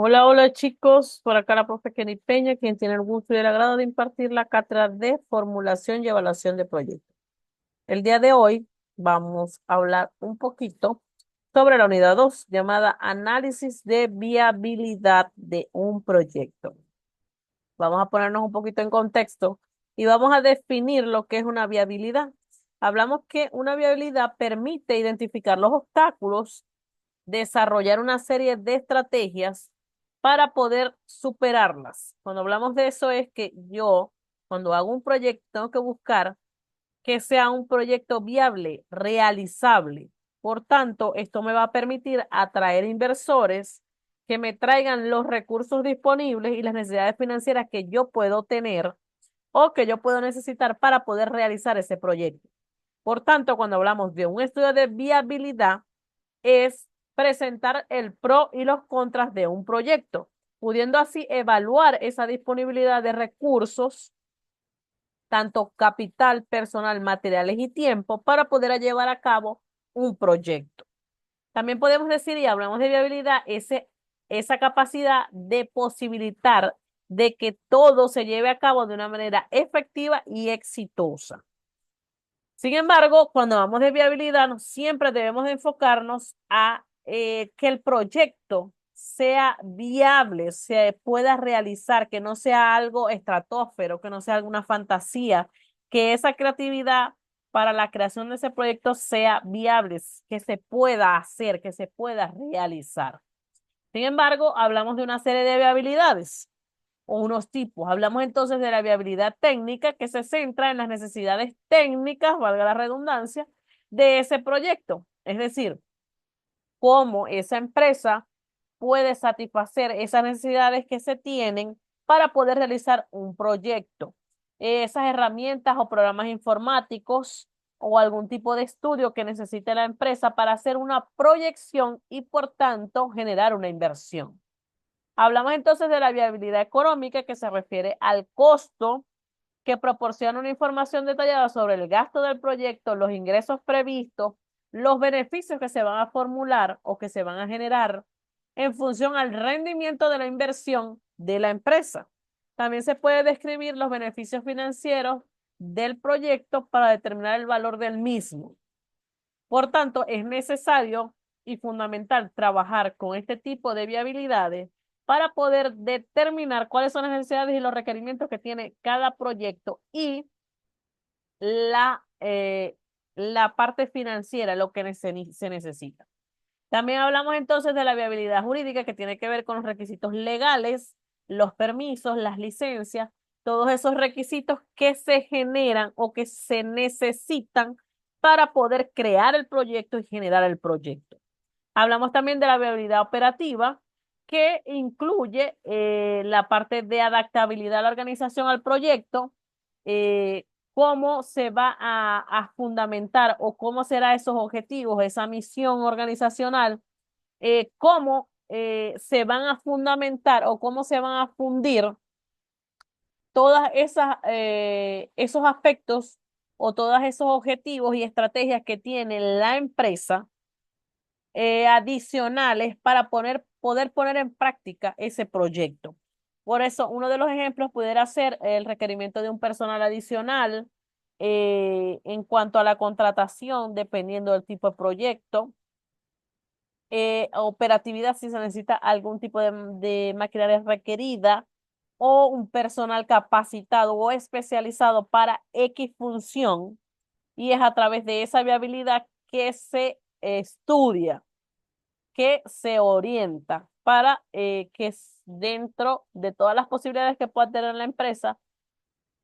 Hola, hola chicos, por acá la profe Kenny Peña, quien tiene el gusto y el agrado de impartir la cátedra de formulación y evaluación de proyectos. El día de hoy vamos a hablar un poquito sobre la unidad 2, llamada análisis de viabilidad de un proyecto. Vamos a ponernos un poquito en contexto y vamos a definir lo que es una viabilidad. Hablamos que una viabilidad permite identificar los obstáculos, desarrollar una serie de estrategias para poder superarlas. Cuando hablamos de eso es que yo, cuando hago un proyecto, tengo que buscar que sea un proyecto viable, realizable. Por tanto, esto me va a permitir atraer inversores que me traigan los recursos disponibles y las necesidades financieras que yo puedo tener o que yo puedo necesitar para poder realizar ese proyecto. Por tanto, cuando hablamos de un estudio de viabilidad, es presentar el pro y los contras de un proyecto, pudiendo así evaluar esa disponibilidad de recursos, tanto capital, personal, materiales y tiempo, para poder llevar a cabo un proyecto. También podemos decir, y hablamos de viabilidad, esa capacidad de posibilitar de que todo se lleve a cabo de una manera efectiva y exitosa. Sin embargo, cuando hablamos de viabilidad, siempre debemos de enfocarnos a que el proyecto sea viable, se pueda realizar, que no sea algo estratosfero, que no sea alguna fantasía, que esa creatividad para la creación de ese proyecto sea viable, que se pueda hacer, que se pueda realizar. Sin embargo, hablamos de una serie de viabilidades o unos tipos. Hablamos entonces de la viabilidad técnica que se centra en las necesidades técnicas, valga la redundancia, de ese proyecto. Es decir, cómo esa empresa puede satisfacer esas necesidades que se tienen para poder realizar un proyecto. Esas herramientas o programas informáticos o algún tipo de estudio que necesite la empresa para hacer una proyección y por tanto generar una inversión. Hablamos entonces de la viabilidad económica que se refiere al costo que proporciona una información detallada sobre el gasto del proyecto, los ingresos previstos, los beneficios que se van a formular o que se van a generar en función al rendimiento de la inversión de la empresa. También se puede describir los beneficios financieros del proyecto para determinar el valor del mismo. Por tanto, es necesario y fundamental trabajar con este tipo de viabilidades para poder determinar cuáles son las necesidades y los requerimientos que tiene cada proyecto y la parte financiera, lo que se necesita. También hablamos entonces de la viabilidad jurídica que tiene que ver con los requisitos legales, los permisos, las licencias, todos esos requisitos que se generan o que se necesitan para poder crear el proyecto y generar el proyecto. Hablamos también de la viabilidad operativa, que incluye la parte de adaptabilidad de la organización al proyecto, eh, cómo se va a fundamentar o cómo serán esos objetivos, esa misión organizacional, cómo se van a fundamentar o cómo se van a fundir todas esos aspectos o todos esos objetivos y estrategias que tiene la empresa adicionales para poder poner en práctica ese proyecto. Por eso, uno de los ejemplos pudiera ser el requerimiento de un personal adicional en cuanto a la contratación, dependiendo del tipo de proyecto. Operatividad si se necesita algún tipo de maquinaria requerida o un personal capacitado o especializado para X función. Y es a través de esa viabilidad que se estudia, que se orienta para dentro de todas las posibilidades que pueda tener la empresa,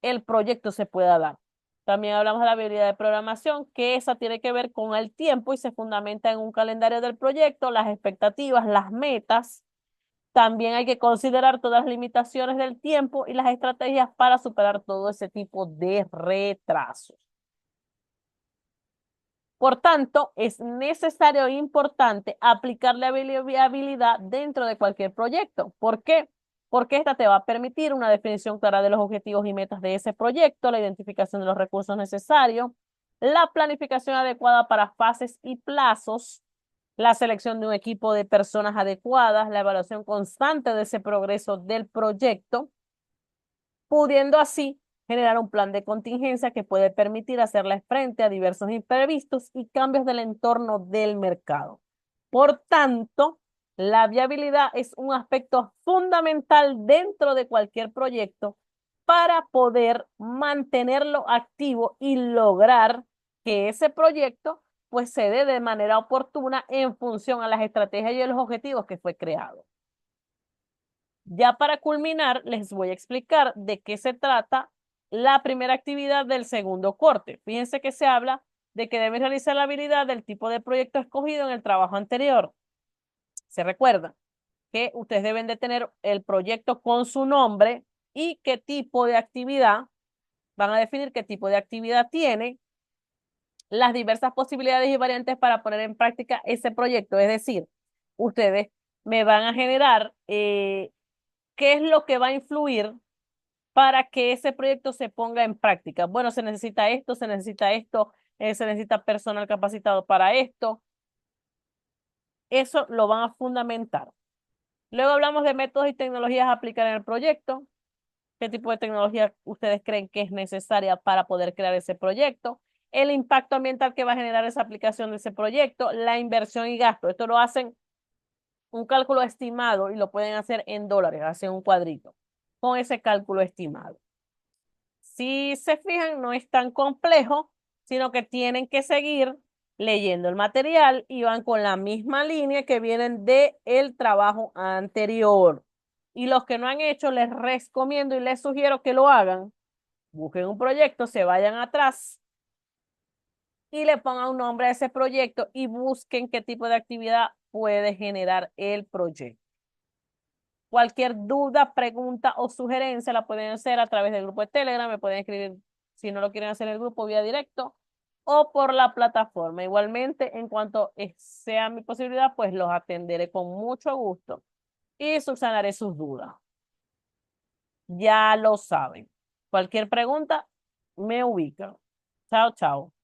el proyecto se pueda dar. También hablamos de la habilidad de programación, que esa tiene que ver con el tiempo y se fundamenta en un calendario del proyecto, las expectativas, las metas. También hay que considerar todas las limitaciones del tiempo y las estrategias para superar todo ese tipo de retrasos. Por tanto, es necesario e importante aplicar la viabilidad dentro de cualquier proyecto. ¿Por qué? Porque esta te va a permitir una definición clara de los objetivos y metas de ese proyecto, la identificación de los recursos necesarios, la planificación adecuada para fases y plazos, la selección de un equipo de personas adecuadas, la evaluación constante de ese progreso del proyecto, pudiendo así generar un plan de contingencia que puede permitir hacerle frente a diversos imprevistos y cambios del entorno del mercado. Por tanto, la viabilidad es un aspecto fundamental dentro de cualquier proyecto para poder mantenerlo activo y lograr que ese proyecto pues se dé de manera oportuna en función a las estrategias y los objetivos que fue creado. Ya para culminar, les voy a explicar de qué se trata la primera actividad del segundo corte. Fíjense que se habla de que deben realizar la habilidad del tipo de proyecto escogido en el trabajo anterior. Se recuerda que ustedes deben de tener el proyecto con su nombre y qué tipo de actividad, van a definir qué tipo de actividad tiene, las diversas posibilidades y variantes para poner en práctica ese proyecto. Es decir, ustedes me van a generar qué es lo que va a influir para que ese proyecto se ponga en práctica. Bueno, se necesita esto, se necesita personal capacitado para esto. Eso lo van a fundamentar. Luego hablamos de métodos y tecnologías a aplicar en el proyecto. ¿Qué tipo de tecnología ustedes creen que es necesaria para poder crear ese proyecto? El impacto ambiental que va a generar esa aplicación de ese proyecto, la inversión y gasto. Esto lo hacen un cálculo estimado y lo pueden hacer en dólares, hacen un cuadrito con ese cálculo estimado. Si se fijan, no es tan complejo, sino que tienen que seguir leyendo el material y van con la misma línea que vienen de el trabajo anterior. Y los que no han hecho, les recomiendo y les sugiero que lo hagan. Busquen un proyecto, se vayan atrás y le pongan un nombre a ese proyecto y busquen qué tipo de actividad puede generar el proyecto. Cualquier duda, pregunta o sugerencia la pueden hacer a través del grupo de Telegram. Me pueden escribir si no lo quieren hacer en el grupo vía directo o por la plataforma. Igualmente, en cuanto sea mi posibilidad, pues los atenderé con mucho gusto y subsanaré sus dudas. Ya lo saben. Cualquier pregunta, me ubican. Chao, chao.